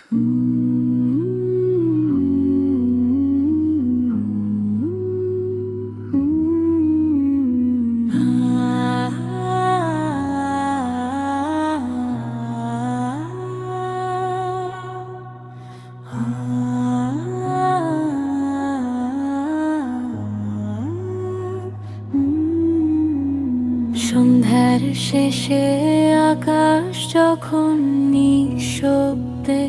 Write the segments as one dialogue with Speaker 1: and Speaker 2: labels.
Speaker 1: সন্ধ্যার শেষে আকাশ যখন নিঃশব্দে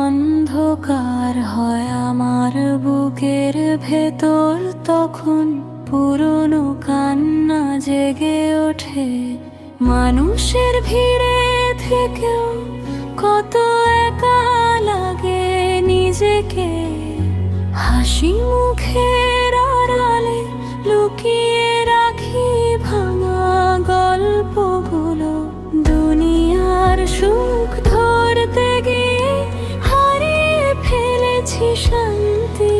Speaker 1: অন্ধকার হয় আমার বুকের ভেতর, তখন পুরনো কান্না জেগে ওঠে। মানুষের ভিড়ে থেকেও কত একা লাগে নিজেকে, হাসি মুখের আড়ালে লুকিয়ে রাখি ভাঙা গল্পগুলো। দুনিয়ার সুখ ধরতে গিয়ে হারিয়ে ফেলেছি শান্তি,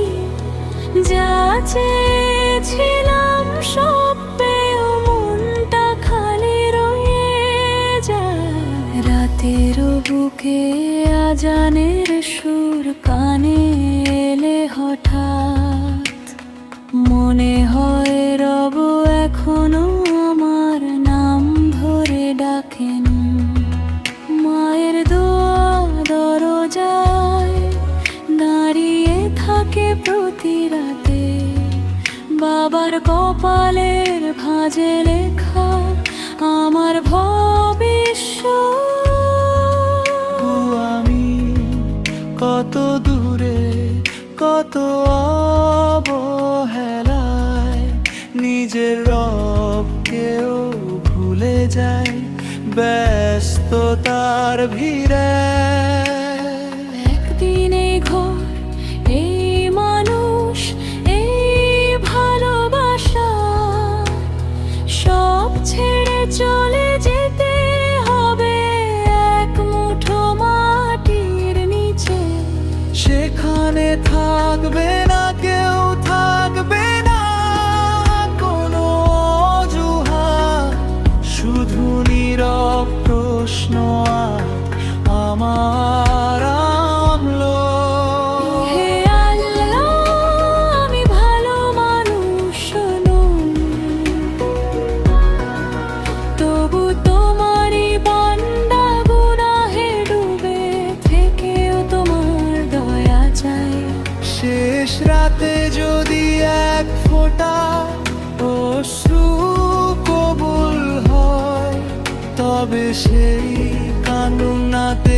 Speaker 1: যা চেয়েছিলাম সব পেয়েও মনটা খালি রয়ে যায়। রাতের বুকে আজানের সুর কানে এলে হঠাৎ, মনে হয় রব এখনো আমার নাম ধরে ডাকেন। মায়ের দোয়া দরজায় দাঁড়িয়ে থাকে প্রতি রাতে, বাবার কপালের ভাঁজে লেখা আমার ভবিষ্যৎ।
Speaker 2: আমি কত দূরে, কত অবহেলায় নিজের রবকেও ভুলে যায় ব্যস্ততার ভিড়ে।
Speaker 1: একদিন এই ঘর, এই মানুষ, এই ভালোবাসা সব ছেড়ে চলে যেতে হবে এক মুঠো মাটির নিচে।
Speaker 2: সেখানে থাকবে না কেউ, থাকবে না কোনো অজুহাত, শুধু নীরব প্রশ্ন আর আমার আমলো।
Speaker 1: হে আল্লাহ, আমি ভালো মানুষ নই, তবু তোমারই বান্দা গুনাহে ডুবে থেকেও তোমার দয়া চাই।
Speaker 2: শেষ রাতে যদি এক ফোঁটা অশ্রু কবুল হয়, তবে সেই কান্নাতে